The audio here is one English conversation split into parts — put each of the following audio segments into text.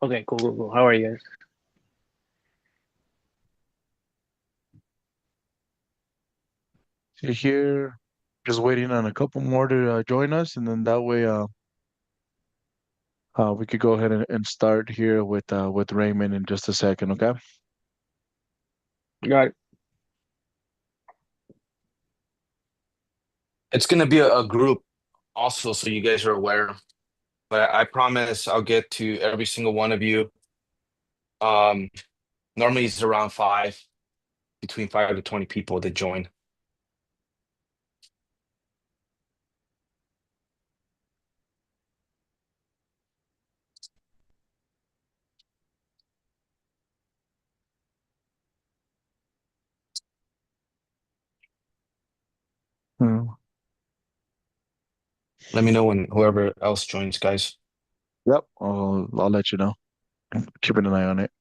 Okay, cool, cool, cool. How are you guys? So here, just waiting on a couple more to join us, and then that way, we could go ahead and start here with Raymond in just a second, okay? Got it. It's gonna be a group also, so you guys are aware. But I promise I'll get to every single one of you. Um, Normally it's around between 5 to 20 people that join. Hmm. Let me know when whoever else joins, guys. Yep, I'll let you know. Keeping an eye on it.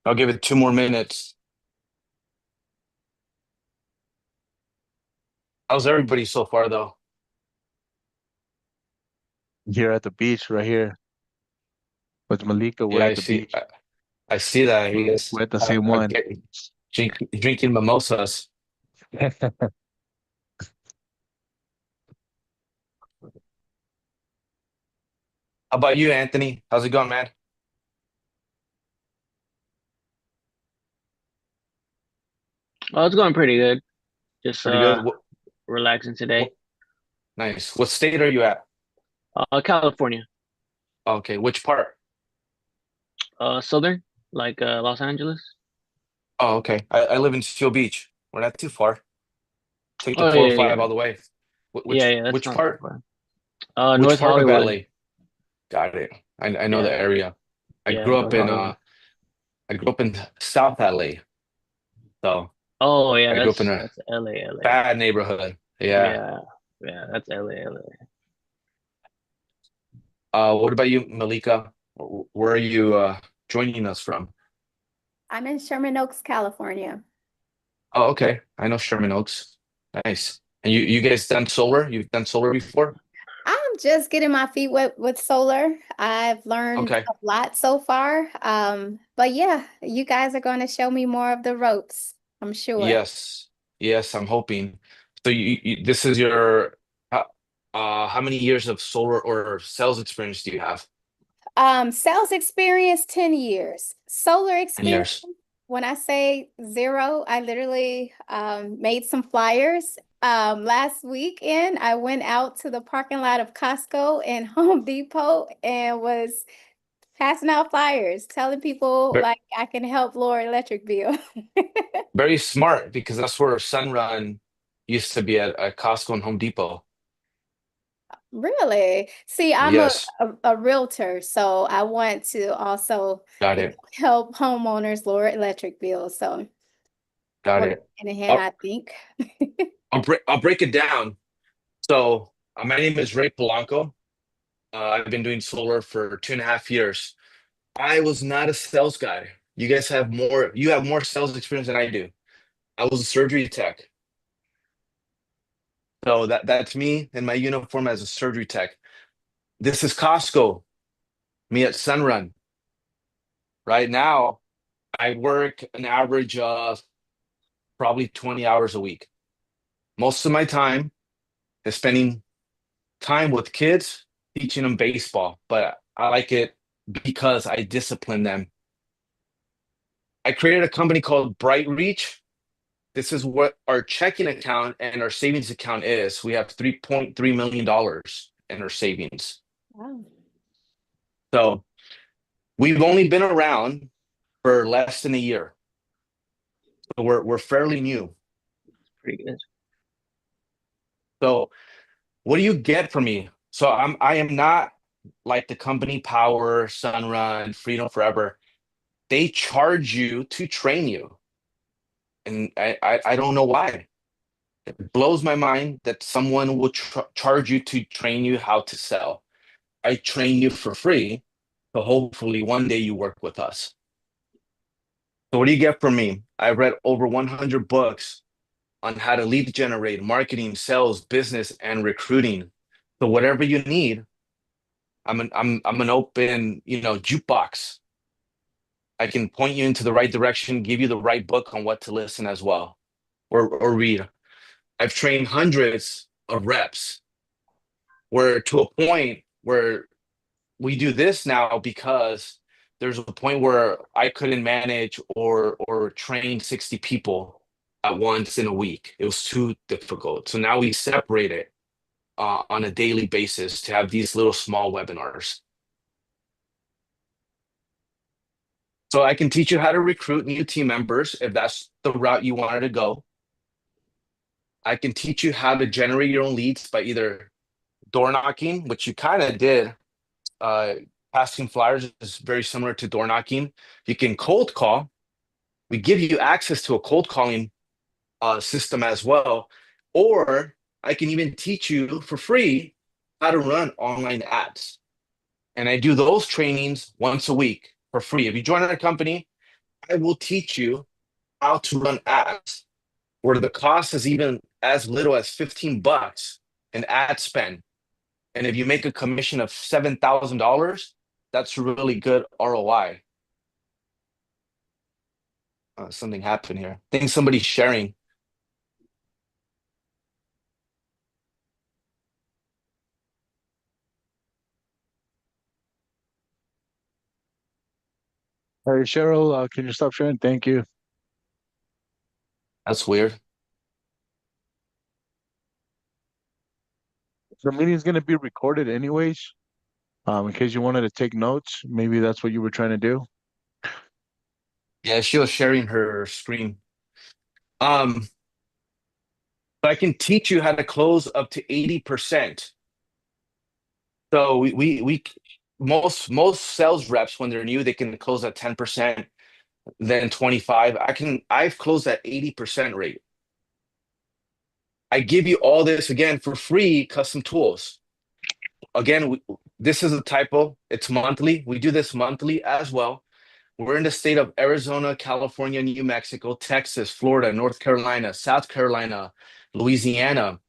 I'll give it 2 more minutes. How's everybody so far, though? Here at the beach, right here with Malika, we're Yeah, at the beach. I see that you We're guys at the same are one. getting drinking mimosas. How about you, Anthony? How's it going, man? Oh, it's going pretty good. Just Pretty good. What, relaxing today. what, nice. What state are you at? California. Okay, which part? Southern, like Los Angeles. Oh, okay. I live in Seal Beach. We're not too far. Take the Oh yeah, 405 yeah, all the way. yeah, yeah. That's Which not too part? far. Which North part of Hollywood. LA? Got it. I know the Yeah, area. I yeah, grew up North in Hollywood. South LA. So Oh yeah, I grew up in a that's LA, LA. bad neighborhood. Yeah. Yeah, yeah, that's LA, LA. What about you, Malika? Where are you joining us from? I'm in Sherman Oaks, California. Oh, okay. I know Sherman Oaks. Nice. And you guys done solar? You've done solar before? I'm just getting my feet wet with solar. I've learned Okay. a lot so far. But yeah, you guys are going to show me more of the ropes, I'm sure. Yes. Yes, I'm hoping. So this is your how, how many years of solar or sales experience do you have? Sales experience, 10 years. Solar 10 experience, years. when I say zero, I literally made some flyers. Last weekend, I went out to the parking lot of Costco and Home Depot and was passing out flyers, telling people Very, like I can help lower electric bill. very smart because that's where Sunrun used to be at Costco and Home Depot. Really? See, I'm Yes, a realtor, so I want to also, got it. help homeowners lower electric bills. So Got work it. hand in hand, I'll, I think. I'll break it down. So my name is Ray Polanco. I've been doing solar for 2.5 years. I was not a sales guy. You have more sales experience than I do. I was a surgery tech. So that's me in my uniform as a surgery tech. This is Costco, me at Sunrun. Right now, I work an average of probably 20 hours a week. Most of my time is spending time with kids, teaching them baseball, but I like it because I discipline them. I created a company called Bright Reach. This is what our checking account and our savings account is. We have $3.3 million in our savings. Wow. So we've only been around for less than a year. So we're fairly new. Pretty good. So What do you get from me? So I am not like the company Power, Sunrun, Freedom Forever. They charge you to train you. And I don't know why. It blows my mind that someone will charge you to train you how to sell. I train you for free, so hopefully one day you work with us. So what do you get from me? I've read over 100 books on how to lead generate, marketing, sales, business, and recruiting. So whatever you need, I'm an open, jukebox. I can point you into the right direction, give you the right book on what to listen as well, or read. I've trained hundreds of reps where to a point where we do this now because there's a point where I couldn't manage or train 60 people at once in a week. It was too difficult. So now we separate it on a daily basis to have these little small webinars. So I can teach you how to recruit new team members if that's the route you wanted to go. I can teach you how to generate your own leads by either door knocking, which you kind of did. Uh, Passing flyers is very similar to door knocking. You can cold call. We give you access to a cold calling system as well. Or I can even teach you for free how to run online ads. And I do those trainings once a week for free. If you join our company, I will teach you how to run ads where the cost is even as little as $15 in ad spend. And if you make a commission of $7,000, that's really good ROI. Something happened here. I think somebody's sharing. Hey, Cheryl, can you stop sharing? Thank you. That's weird. The meeting's going to be recorded anyways. In case you wanted to take notes, maybe that's what you were trying to do. Yeah, she was sharing her screen. Um, but I can teach you how to close up to 80%. So we most sales reps when they're new, they can close at 10%, then 25. I've closed at 80% rate. I give you all this again for free, custom tools. Again, this is a typo. It's monthly. We do this monthly as well. We're in the state of Arizona, California, New Mexico, Texas, Florida, North Carolina, South Carolina, Louisiana.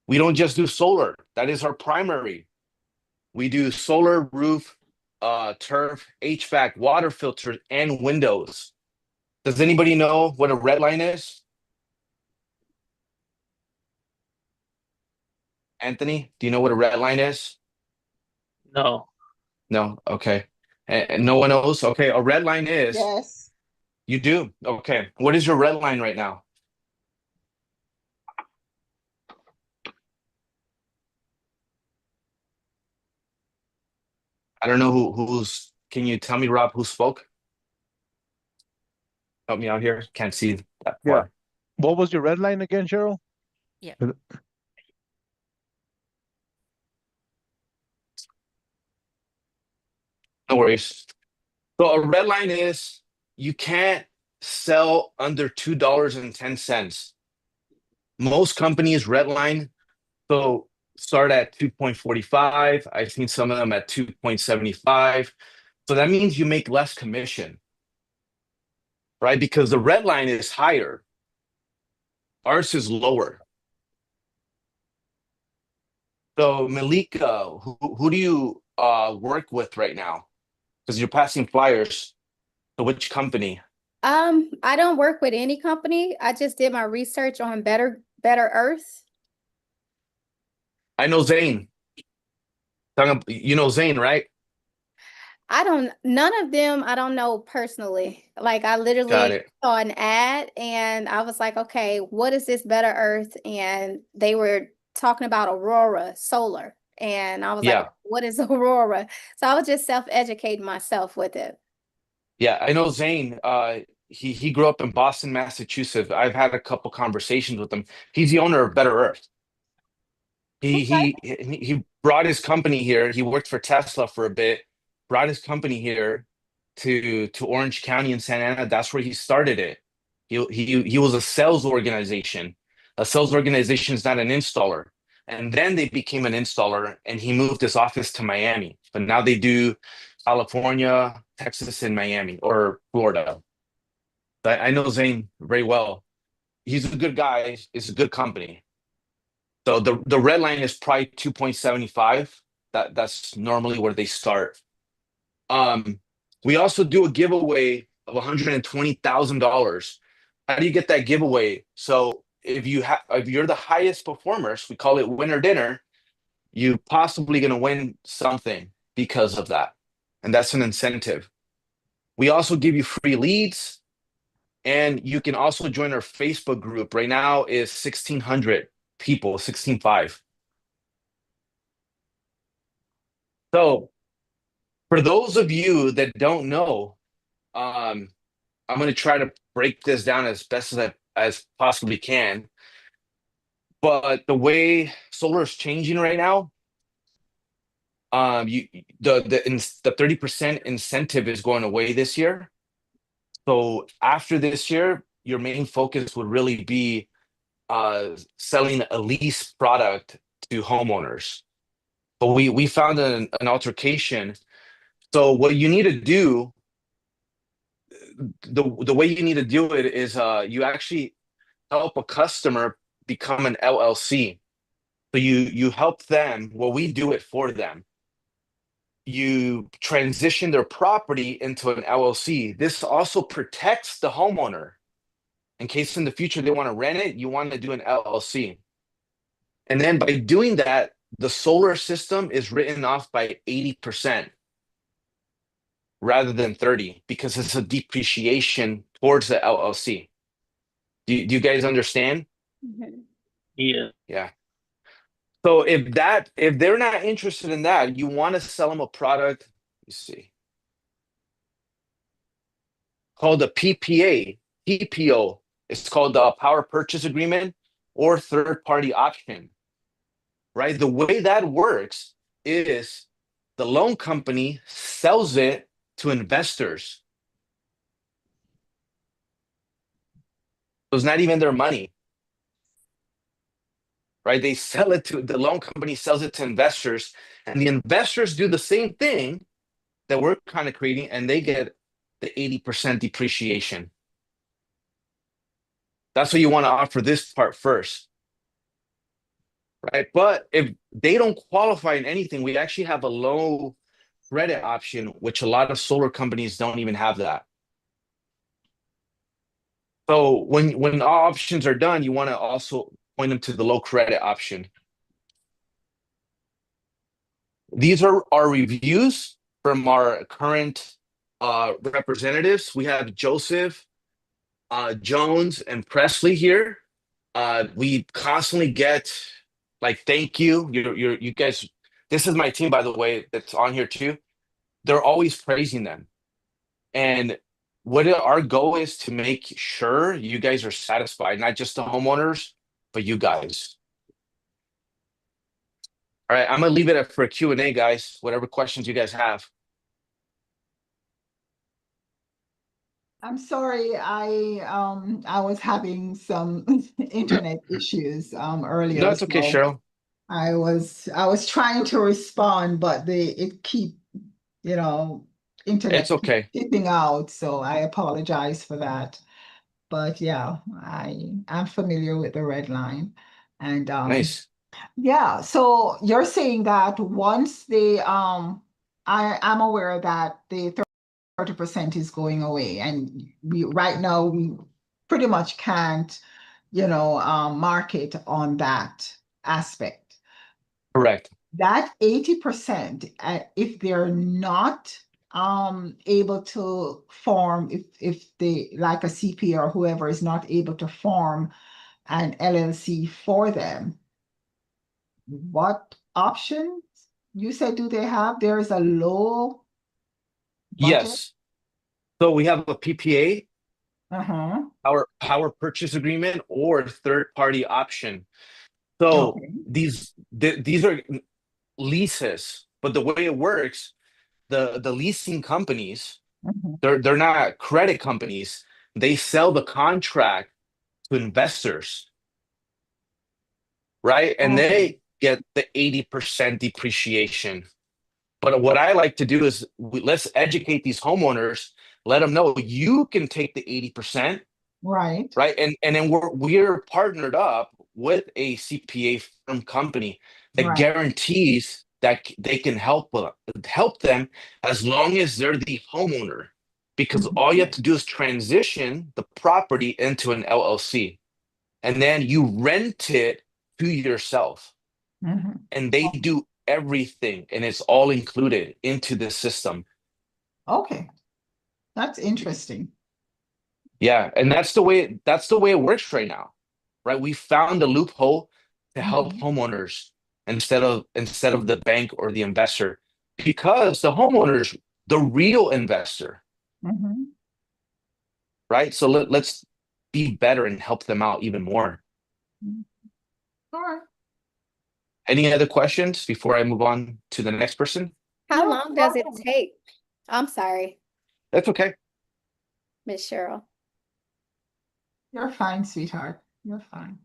We don't just do solar. That is our primary. We do solar, roof, turf, HVAC, water filters, and windows. Does anybody know what a red line is? Anthony, do you know what a red line is? No. No. Okay. And no one knows? Okay. A red line is, Yes. you do. Okay. What is your red line right now? I don't know can you tell me, Rob, who spoke? Help me out here. Can't see that Yeah. far. What was your red line again, Cheryl? Yeah. No worries. So a red line is you can't sell under $2.10. Most companies red line, so start at 2.45. I've seen some of them at 2.75. So that means you make less commission, right? Because the red line is higher. Ours is lower. So Malika, who do you work with right now? Because you're passing flyers. So which company? I don't work with any company. I just did my research on Better Earth. I know Zane. You know Zane, right? None of them I don't know personally. Like I Got literally it. saw an ad and I was like, okay, what is this Better Earth? And they were talking about Aurora Solar. And I was like, Yeah. what is Aurora? So I was just self-educating myself with it. Yeah, I know Zane. He grew up in Boston, Massachusetts. I've had a couple conversations with him. He's the owner of Better Earth. He brought his company here. He worked for Tesla for a bit, brought his company here to Orange County in Santa Ana. That's where he started it. He was a sales organization. A sales organization is not an installer. And then they became an installer, and he moved his office to Miami. But now they do California, Texas, and Miami or Florida. I know Zane very well. He's a good guy. It's a good company. So the red line is probably 2.75. That's normally where they start. Um, we also do a giveaway of $120,000. How do you get that giveaway? So if you're the highest performers, we call it winner dinner, you possibly gonna win something because of that. And that's an incentive. We also give you free leads, and you can also join our Facebook group. Right now is 1,600 people, 16.5. So for those of you that don't know, I'm going to try to break this down as best as I as possibly can. But the way solar is changing right now, you the 30% incentive is going away this year. So after this year, your main focus would really be selling a lease product to homeowners. But we found an altercation. So what you need to do, the way you need to do it is you actually help a customer become an LLC. So you help them. Well, we do it for them. You transition their property into an LLC. This also protects the homeowner in case in the future they want to rent it. You want to do an LLC, and then by doing that, the solar system is written off by 80% rather than 30 because it's a depreciation towards the LLC. Do you guys understand? Mhm. Yeah. Yeah. So if they're not interested in that, you want to sell them a product, you see, called a PPA, PPO. It's called the power purchase agreement or third party option, right? The way that works is the loan company sells it to investors. So it's not even their money, right? They sell it to the loan company sells it to investors, and the investors do the same thing that we're kind of creating, and they get the 80% depreciation. That's what you want to offer this part first, right? But if they don't qualify in anything, we actually have a low credit option, which a lot of solar companies don't even have that. So when all options are done, you want to also point them to the low credit option. These are our reviews from our current representatives. We have Joseph, Jones, and Presley here. We constantly get like, thank you. You guys, this is my team, by the way, that's on here too. They're always praising them. And what our goal is to make sure you guys are satisfied, not just the homeowners, but you guys. All right, I'm gonna leave it for a Q&A, guys. Whatever questions you guys have. I'm sorry, I was having some internet issues No, earlier, it's okay, so Cheryl. I was trying to respond, but it keep, you know, It's internet keep okay. dipping out, so I apologize for that. But yeah, I'm familiar with the red line. And Nice. yeah, so you're saying that once I'm aware that the 30% is going away, and we right now we pretty much can't, market on that aspect. Correct. That 80%, if they're not able to form, if they, like a CPA or whoever, is not able to form an LLC for them, what options you said do they have? There is a low budget. Yes. So we have a PPA, Uh-huh. our power purchase agreement, or third party option. So Okay. these are leases, but the way it works, the leasing companies, Mhm. they're not credit companies. They sell the contract to investors, right? And Okay. they get the 80% depreciation. But what I like to do is let's educate these homeowners, let them know you can take the 80%, Right. right? And then we're partnered up with a CPA firm company that Right. guarantees that they can help them as long as they're the homeowner. Because all you have Mhm. to do is transition the property into an LLC, and then you rent it to yourself, Mhm. and they do everything, and it's all included into the system. Okay. That's interesting. Yeah, and that's the way it works right now, right? We found a loophole to help Mhm. homeowners instead of the bank or the investor, because the homeowner's the real investor, Mhm. right? So let's be better and help them out even more. Mhm. All right. Any other questions before I move on to the next person? How No long does it problem. take? I'm sorry, That's okay. Miss Cheryl. You're fine, sweetheart. You're fine.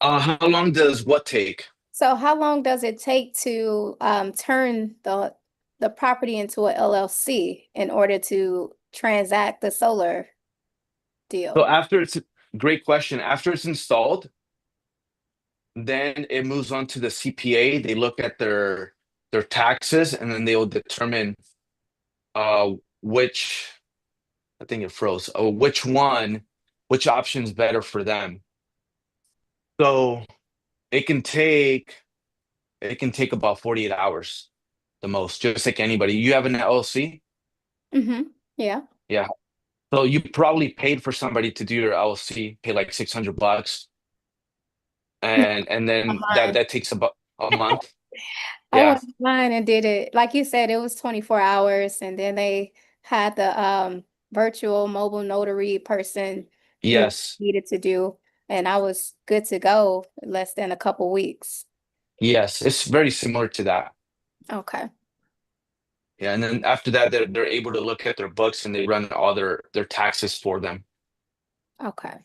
How long does what take? So how long does it take to turn the property into a LLC in order to transact the solar So deal? after it's great question. After it's installed, then it moves on to the CPA. They look at their taxes, and then they will determine uh which, I think it froze. Oh, which option's better for them. So it can take it can take about 48 hours the most, just like anybody. You have an LLC? Mm-hmm. Yeah. Yeah. So you probably paid for somebody to do your LLC, pay like $600, No, and then that online. that takes about a month. I Yeah. went online and did it. Like you said, it was 24 hours, and then they had the virtual mobile notary person do what Yes. they needed to do, and I was good to go in less than a couple weeks. Yes. It's very similar to that. Okay. Yeah. And then after that, they're able to look at their books, and they run all their taxes for them. Okay.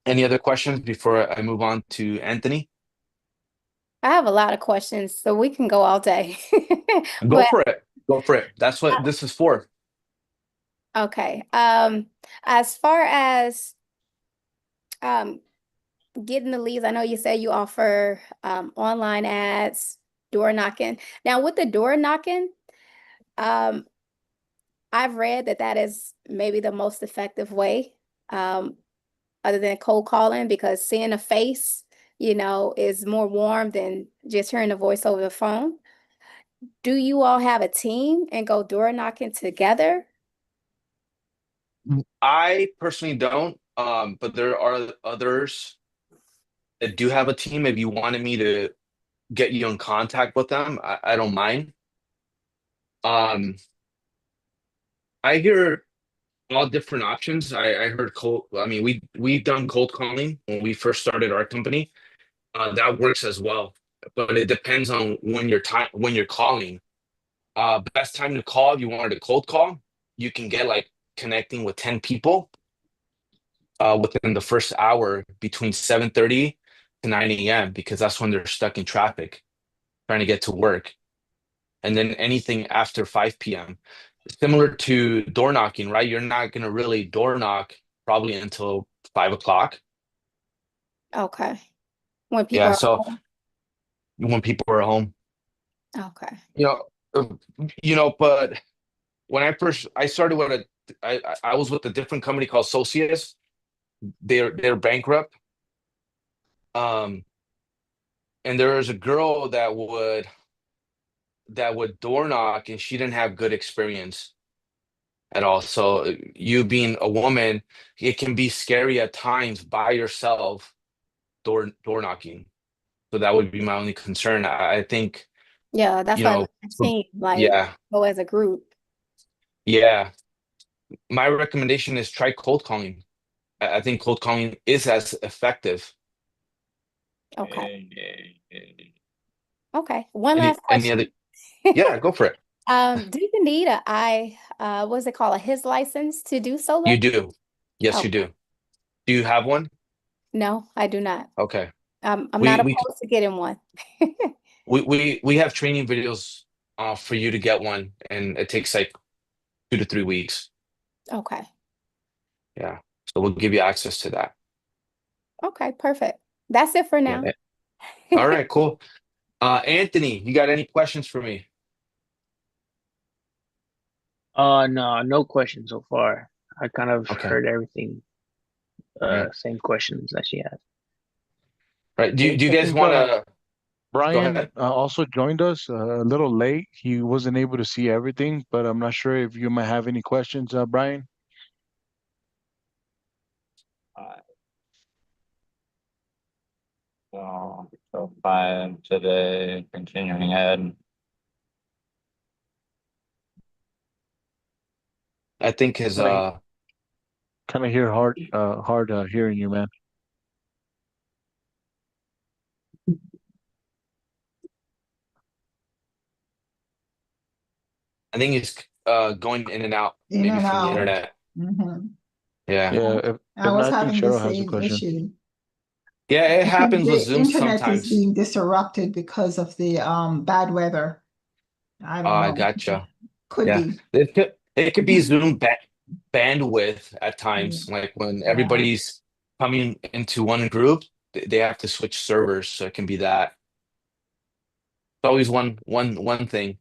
Any other questions before I move on to Anthony? I have a lot of questions, so we can go all day. Go But for it. Go for it. That's what this is for. okay. As far as um getting the leads, I know you said you offer online ads, door knocking. Now with the door knocking, um, I've read that that is maybe the most effective way, um, other than cold calling, because seeing a face, is more warm than just hearing a voice over the phone. Do you all have a team and go door knocking together? I personally don't, but there are others that do have a team. If you wanted me to get you in contact with them, I don't mind. Um, I hear all different options. I heard cold. I mean, we've done cold calling when we first started our company. That works as well, but it depends on when you're calling. Best time to call if you wanted a cold call, you can get like connecting with 10 people within the first hour between 7:30 to 9 a.m. because that's when they're stuck in traffic trying to get to work. And then anything after 5 p.m. Similar to door knocking, right? You're not gonna really door knock probably until 5 o'clock. Okay. When people Yeah, are so home. when people are home, Okay. you know, but when I started with I was with a different company called Socius. They're bankrupt. Um, and there was a girl that would door knock, and she didn't have good experience at all. So you being a woman, it can be scary at times by yourself door knocking. So that would be my only concern. I think, Yeah, that's you why I know, like a team, like yeah, go as a group. yeah. My recommendation is try cold calling. I think cold calling is as effective. Okay. Okay. One last Any other? question. Yeah, go for it. Do you need what's it called, a his license to do You solar? do. Yes, you Okay. do. Do you have one? No, I do not. Okay. I'm We not we opposed to getting one. we have training videos for you to get one, and it takes like 2 to 3 weeks. Okay. Yeah. So we'll give you access to that. Okay, perfect. That's it for Yeah. now. All right, cool. Anthony, you got any questions for me? No, no questions so far. I kind of Okay. heard everything. All right. Same questions that she had. Right. I Do you I guys think want to go Brian ahead? also joined us a little late. He wasn't able to see everything, but I'm not sure if you might have any questions, Brian. So five today, continuing ed. I think his Like, kind of hear hard hearing you, man. I think he's going in and out, In maybe and from the out. internet. Mhm. Yeah. Yeah, I if not, was I think having the Cheryl has a same question. issue. Yeah, it I think happens with the Zoom internet is sometimes. being disrupted because of the bad weather. I don't I know. gotcha. Could Yeah. be. It could be Zoom bandwidth at Yeah. times, like when Yeah. everybody's coming into one group, they have to switch servers, so it can be that. It's always one thing.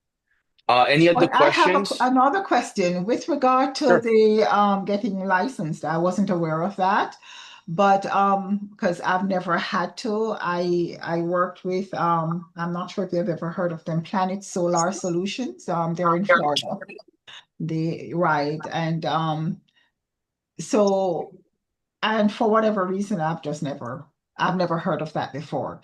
Any other But I have questions? another question with regard to Sure. the getting licensed. I wasn't aware of that, but because I've never had to. I worked with I'm not sure if you've ever heard of them, Planet Solar Solutions. They're in Florida. They right and so and for whatever reason I've never heard of that before.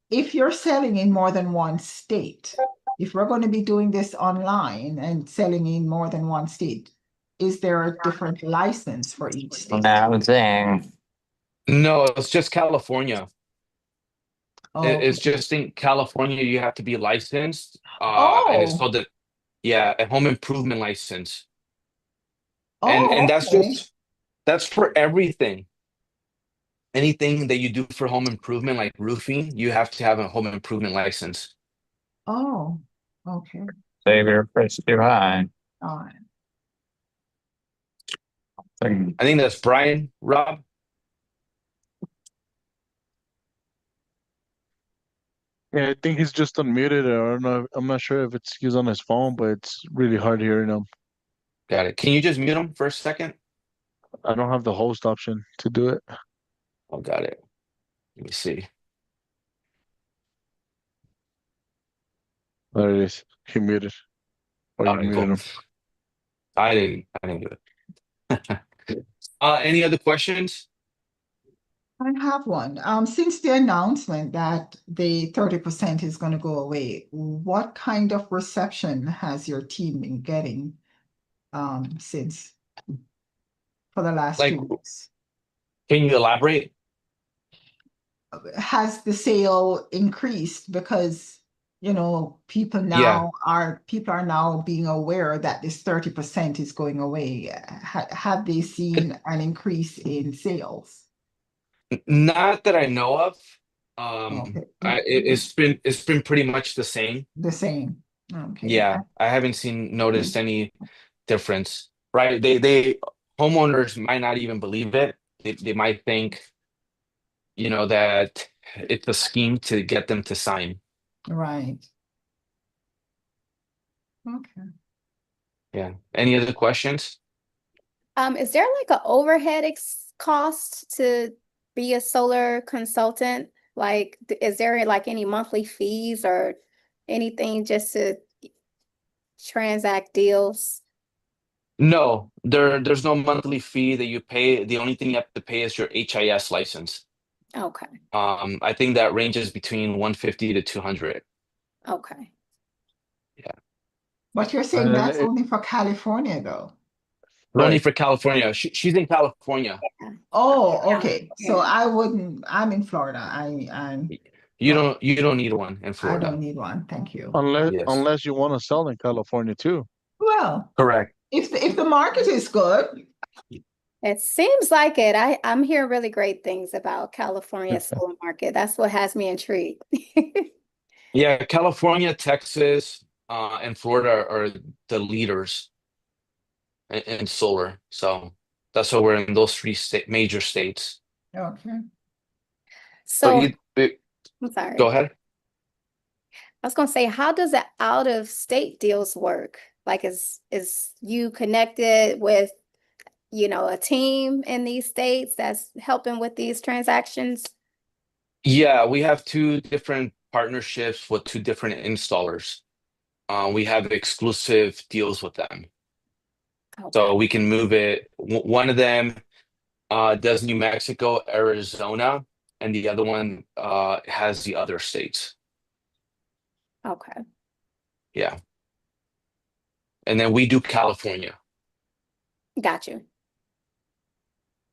If you're selling in more than one state, if we're going to be doing this online and selling in more than one state, is there a different license for each state? Announcing. No, it's just California. It's Okay. just in California you have to be licensed, and it's Oh, called a home improvement license. And oh, okay. that's for everything. Anything that you do for home improvement, like roofing, you have to have a home improvement license. Oh, okay. Save your price too high. All right. I think that's Brian, Rob. Yeah, I think he's just unmuted. Or I don't know. I'm not sure if he's on his phone, but it's really hard hearing him. Got it. Can you just mute him for a second? I don't have the host option to do it. Oh, got it. Let me see. There it is. He muted, or All you right, muted cool. him. I didn't do it. Any other questions? I have one. Since the announcement that the 30% is going to go away, what kind of reception has your team been getting since for the last Like, 2 weeks? can you elaborate? Has the sale increased because Yeah. people are now being aware that this 30% is going away? Have they seen an increase in sales? Not that I know of. Okay, It's been pretty much the same. the same. Okay. Yeah, I haven't noticed any difference. Right? They homeowners might not even believe it. They might think, that it's a scheme to get them to sign. Right. Okay. Yeah. Any other questions? Is there like an overhead ex cost to be a solar consultant? Like, is there like any monthly fees or anything just to transact deals? No, there's no monthly fee that you pay. The only thing you have to pay is your HIS license. Okay, I think that ranges between 150 to 200. okay. Yeah. But you're saying And that's only for California, though. Only Right. for California. She's in California. Oh, okay. So Yeah. I'm in Florida. You Okay, don't need one in I don't Florida. need one. Thank you. Unless Yes. unless you want to sell in California too. Well, Correct. if the market is good, It seems like it. I'm hearing really great things about California solar market. That's what has me intrigued. Yeah, California, Texas, and Florida are the leaders in solar. So that's why we're in those three major states. okay. But So I'm go sorry. ahead. I was gonna say, how does the out of state deals work? Like, is you connected with, a team in these states that's helping with these transactions? Yeah, we have two different partnerships with two different installers. We have exclusive deals with them. Okay, So we can move it. One of them does New Mexico, Arizona, and the other one has the other states. okay, Yeah. And then we do California. got you.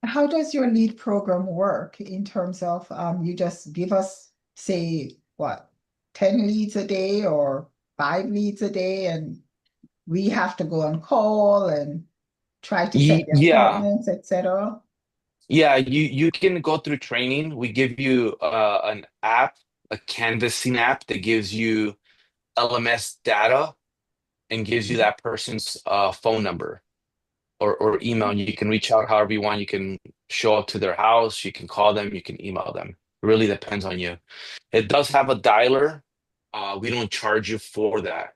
How does your lead program work in terms of you just give us, say, what, 10 leads a day or 5 leads a day, and we have to go on call and try to set the Yeah. appointments, etc. Yeah, you can go through training. We give you an app, a canvassing app that gives you LMS data and gives you that person's phone number or email. And you can reach out however you want. You can show up to their house, you can call them, you can email them. Really depends on you. It does have a dialer. We don't charge you for that.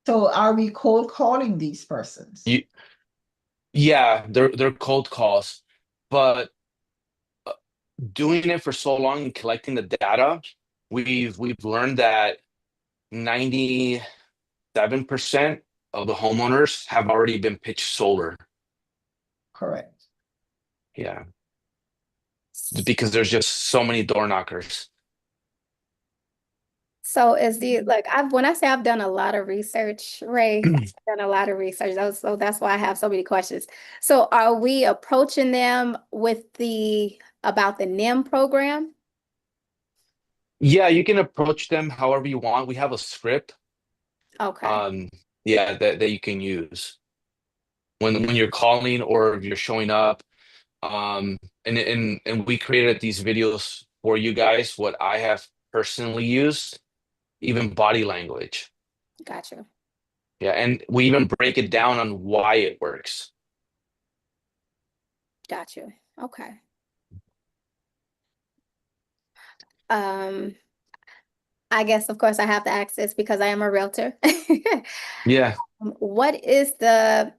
So are we cold calling these persons? You, yeah, they're cold calls, but doing it for so long and collecting the data, we've learned that 97% of the homeowners have already been pitched solar. Correct. Yeah, because there's just so many door knockers. So is the like I've when I say I've done a lot of research, Ray, I've done a lot of research. So that's why I have so many questions. So are we approaching them with the about the NIM program? Yeah, you can approach them however you want. We have a script, Okay, um, yeah, that you can use when you're calling or if you're showing up. And we created these videos for you guys, what I have personally used, even body language. got you. Yeah, and we even break it down on why it works. Got you. Okay. Um, I guess of course I have to ask this because I am a realtor. Yeah. What is the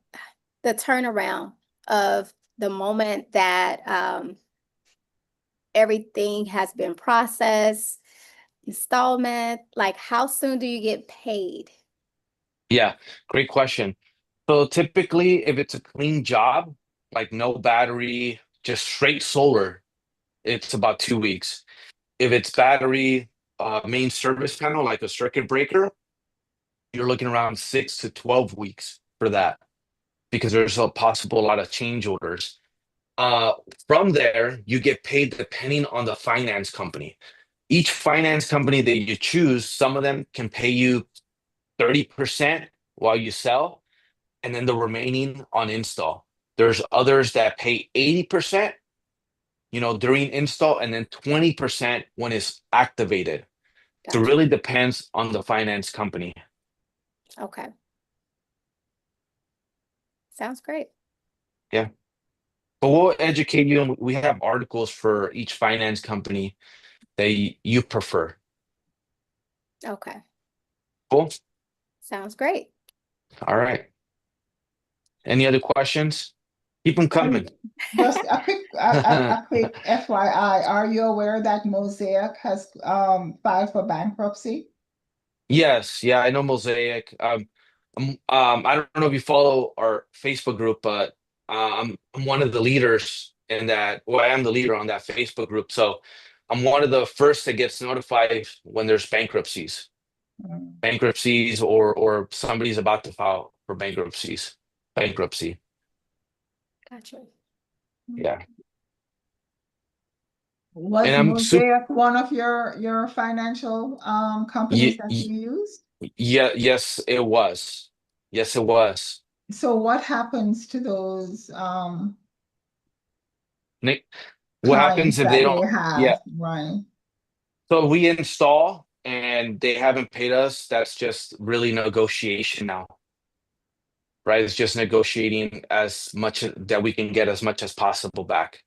turnaround of the moment that everything has been processed, installment, like how soon do you get paid? Yeah, great question. So typically, if it's a clean job, like no battery, just straight solar, it's about 2 weeks. If it's battery, main service panel, like a circuit breaker, you're looking around 6 to 12 weeks for that because there's a possible lot of change orders. Uh, from there, you get paid depending on the finance company. Each finance company that you choose, some of them can pay you 30% while you sell, and then the remaining on install. There's others that pay 80%, during install, and then 20% when it's activated. So it Gotcha. really depends on the finance company. Okay. Sounds great. Yeah. But we'll educate you, and we have articles for each finance company that you prefer. Okay. Cool. Sounds great. All right. Any other questions? Keep them coming. Just a quick FYI, are you aware that Mosaic has filed for bankruptcy? Yes, yeah, I know Mosaic. I don't know if you follow our Facebook group, but I'm one of the leaders in that. Well, I am the leader on that Facebook group, so I'm one of the first that gets notified when there's bankruptcies, Mm. bankruptcies, or somebody's about to file for bankruptcies. bankruptcy. Gotcha. Yeah. And Was I'm super, Mosaic one of your financial companies that you used? yeah, yes, it was. Yes, it was. So what happens to those Nick, what clients happens if they that they don't? Yeah. have, right? So we install and they haven't paid us. That's just really negotiation now, right? It's just negotiating as much that we can get as much as possible back.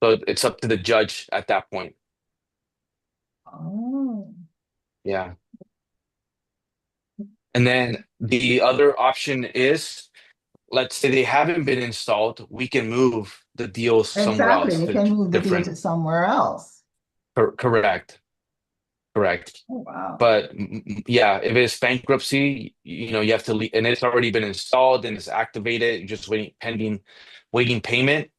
So it's up to the judge at that point. Oh. Yeah. And then the other option is, let's say they haven't been installed, we can move the deals somewhere Exactly. else They to can move the deal different. to somewhere else. Correct. Correct. Oh, wow. But yeah, if it's bankruptcy, you have to leave, and it's already been installed and it's activated, you're just waiting payment.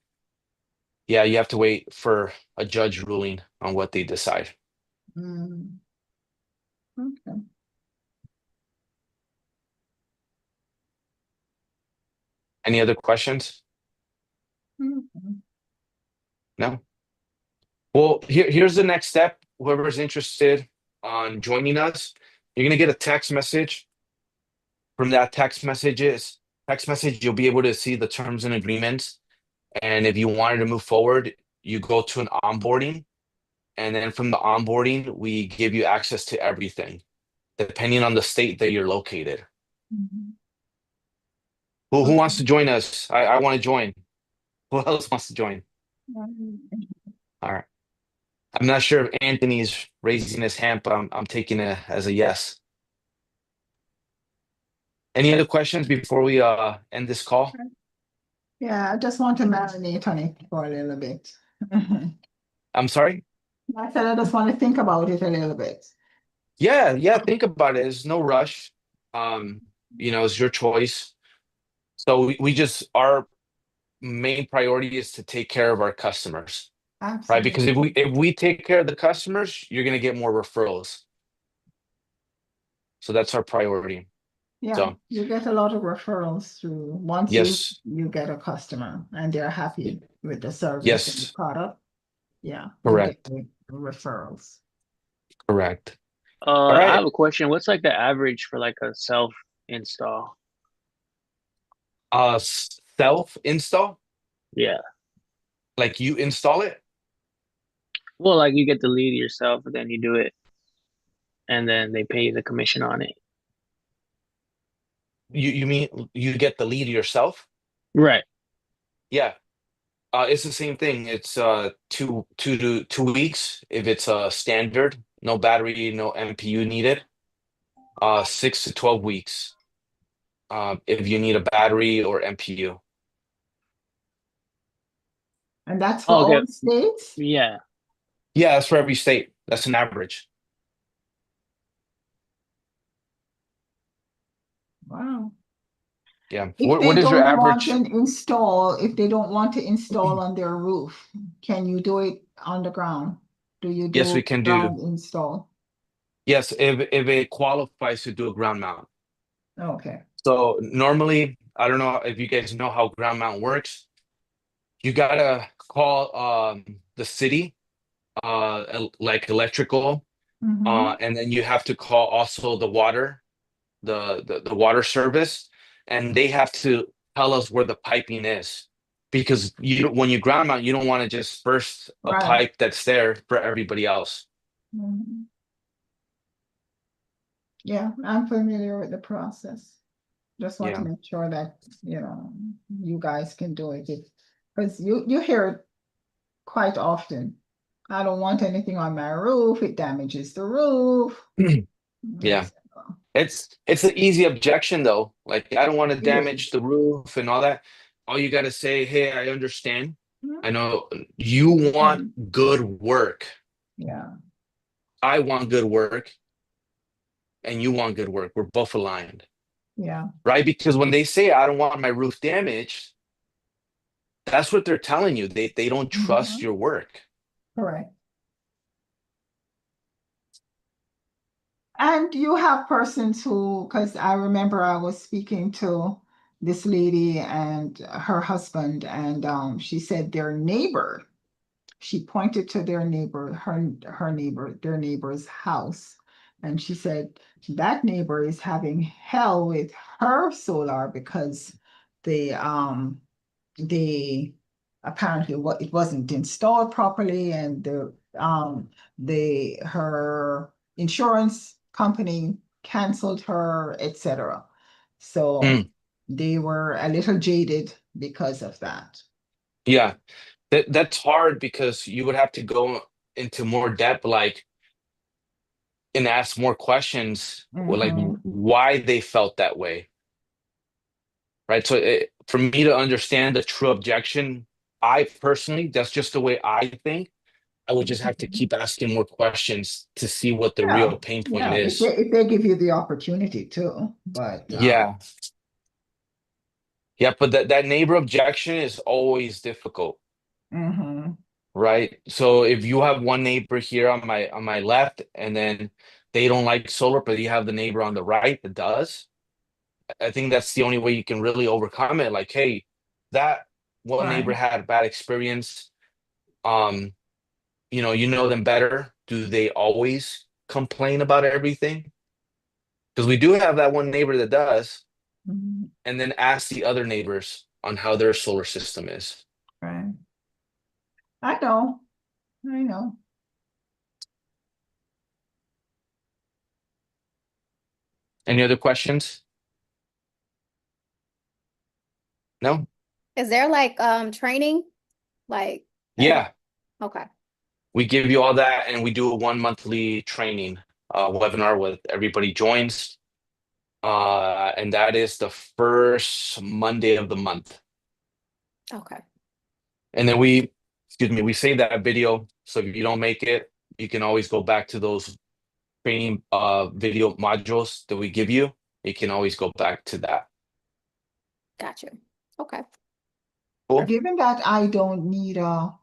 Yeah, you have to wait for a judge ruling on what they decide. Mm. Okay. Any other questions? Mhm. No? Well, here's the next step. Whoever's interested on joining us, you're gonna get a text message. From that text message, you'll be able to see the terms and agreements. And if you wanted to move forward, you go to an onboarding. And then from the onboarding, we give you access to everything, depending on the state that you're located. Mhm. Who Okay. wants to join us? I want to join. Who else wants to join? All right. I'm not sure if Anthony's raising his hand, but I'm taking it as a yes. Any other questions before we end this call? Yeah, I just want to marinate on it for a little bit. I'm sorry? I said I just want to think about it a little bit. Yeah, think about it. There's no rush. It's your choice. So we just our main priority is to take care of our customers, right? Because if Absolutely. we take care of the customers, you're gonna get more referrals. So that's our priority. Yeah, So you get a lot of referrals through once yes, you get a customer and they're happy with the service and the yes, product. Yeah, you get correct, the referrals. correct. All I right. have a question. What's like the average for like a self install? Self install, Yeah. like you install it. Well, like you get the lead yourself, and then you do it, and then they pay the commission on it. You mean you get the lead yourself? Right. Yeah. It's the same thing. It's 2 weeks if it's standard, no battery, no MPU needed. 6 to 12 weeks if you need a battery or MPU. And that's for Oh, all okay. the states? Yeah. Yeah, that's for every state. That's an average. Wow. Yeah. If What they is your don't want to average? install, if they don't want to install on their roof, can you do it on the ground? Do you Yes, we do can do. ground install? Yes, if it qualifies to do a ground mount. Okay. So normally, I don't know if you guys know how ground mount works. You gotta call the city, like electrical, Mm-hmm. and then you have to call also the water, the water service, and they have to tell us where the piping is. Because when you ground mount, you don't want to just burst a Right. pipe that's there for everybody else. Mhm. Yeah, I'm familiar with the process. Just want to Yeah. make sure that, you guys can do it. Because you hear it quite often. I don't want anything on my roof. It damages the roof. Yeah. Yes. It's an easy objection though. Like I don't want to It damage is. the roof and all that. All you got to say, "Hey, I understand. Mhm. I know you want good work. Yeah, I want good work and you want good work. We're both aligned." yeah. Right? Because when they say I don't want my roof damaged, that's what they're telling you. They don't trust Mhm. your work. Correct. And you have persons who, because I remember I was speaking to this lady and her husband, and she said their neighbor, she pointed to their neighbor, their neighbor's house. And she said that neighbor is having hell with her solar because they apparently it wasn't installed properly, and her insurance company canceled her, etc. So Mm, they were a little jaded because of that. yeah, that's hard because you would have to go into more depth, like, and ask more questions, like Mm-hmm. why they felt that way, right? So for me to understand the true objection, I personally, that's just the way I think. I would just have to keep asking more questions to see what the Yeah, real pain point yeah, is. if they give you the opportunity to, but Yeah, yeah, but that neighbor objection is always difficult, mhm, right? So if you have one neighbor here on my left, and then they don't like solar, but you have the neighbor on the right that does, I think that's the only way you can really overcome it. Like, hey, that one neighbor right. had a bad experience. Um, you know them better. Do they always complain about everything? Because we do have that one neighbor that does, Mhm, and then ask the other neighbors on how their solar system is. right. I know, I know. Any other questions? No? Is there like training? Like that? Yeah, Okay. we give you all that, and we do a 1 monthly training webinar with everybody joins. And that is the first Monday of the month. Okay. And then excuse me, we save that video. So if you don't make it, you can always go back to those training video modules that we give you. You can always go back to that. Gotcha. Okay. Cool. Given that I don't need a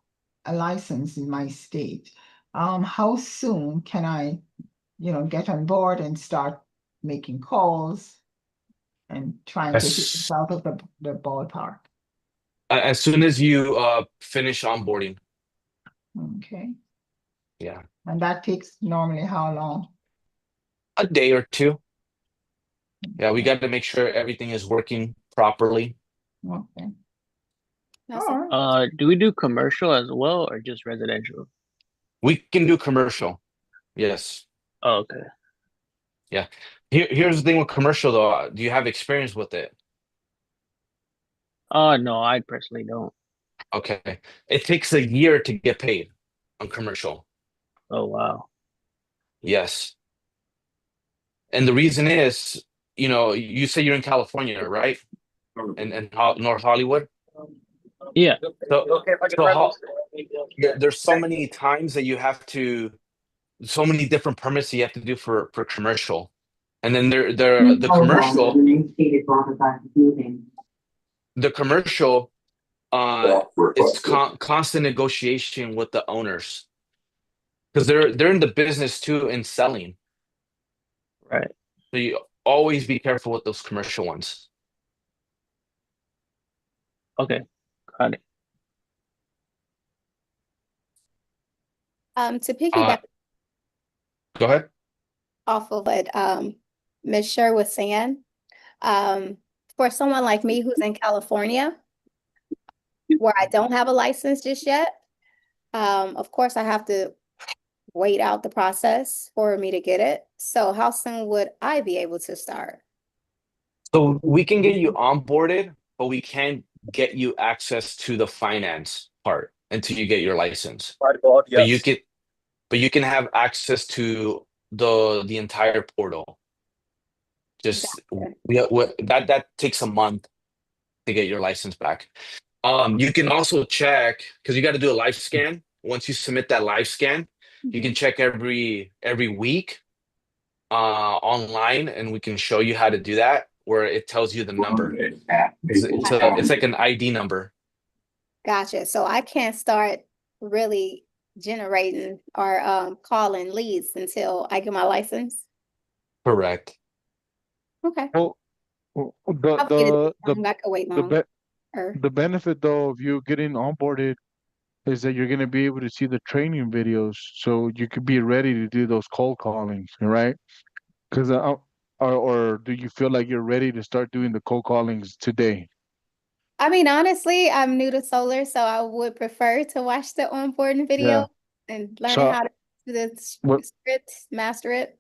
license in my state, how soon can I, get on board and start making calls and trying to hit this As out of the ballpark? as soon as you finish onboarding. Okay. Yeah. And that takes normally how long? A day or two. Yeah, we Okay. got to make sure everything is working properly. Okay. That's All it. right. Do we do commercial as well or just residential? We can do commercial. Yes. Oh, okay. Yeah. Here's the thing with commercial though. Do you have experience with it? No, I personally don't. Okay. It takes a year to get paid on commercial. Oh, wow. Yes. And the reason is, you say you're in California, right? And North Hollywood. Yeah. So, there's so many times that so many different permits that you have to do for commercial. And then the commercial, the commercial, it's constant negotiation with the owners because they're in the business too in selling. Right. So you always be careful with those commercial ones. Okay. Got it. To Uh, piggyback Go ahead. off of what Ms. Sher was saying, um, for someone like me who's in California, where I don't have a license just yet, of course I have to wait out the process for me to get it. So how soon would I be able to start? So we can get you onboarded, but we can't get you access to the finance part until you get your license. But you Yes. can, but you can have access to the entire portal. Just Gotcha. that takes a month to get your license back. You can also check because you got to do a live scan. Once you submit that live scan, you can Mhm. check every week online, and we can show you how to do that, where it tells you the number. It's like an ID number. Gotcha. So I can't start really generating or calling leads until I get my license. Correct. Okay. Well, Well, I'll get it long, I could wait the long. be Or the benefit though of you getting onboarded is that you're gonna be able to see the training videos, so you could be ready to do those cold callings, right? Because or do you feel like you're ready to start doing the cold callings today? I mean, honestly, I'm new to solar, so I would prefer to watch the onboarding Yeah. video and learning So how to do the what script, master it.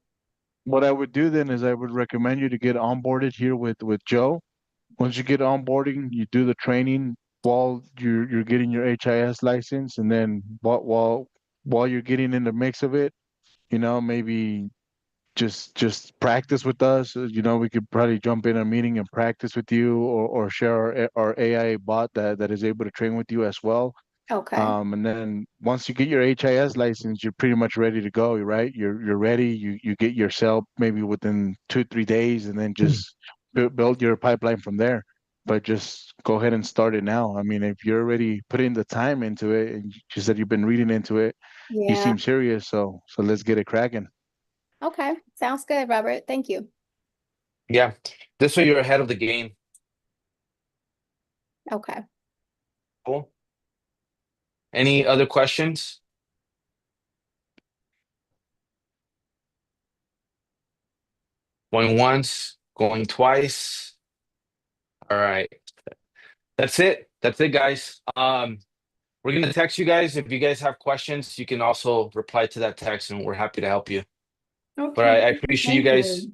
what I would do then is I would recommend you to get onboarded here with Joe. Once you get onboarding, you do the training while you're getting your HIS license, and then while you're getting in the mix of it, maybe just practice with us. We could probably jump in a meeting and practice with you, or share our AI bot that is able to train with you as well. Okay. And then once you get your HIS license, you're pretty much ready to go, right? You're ready. You get your cell maybe within 2, 3 days, and then just build your pipeline from there. But just go ahead and start it now. I mean, if you're already putting the time into it, and you said you've been reading into it, you Yeah. seem serious. So let's get it cracking. Okay. Sounds good, Robert. Thank you. Yeah. This way you're ahead of the game. Okay. Cool. Any other questions? Going once, going twice. All right. That's it. That's it, guys. We're gonna text you guys. If you guys have questions, you can also reply to that text and we're happy to help you. But I Okay, appreciate you thank guys you.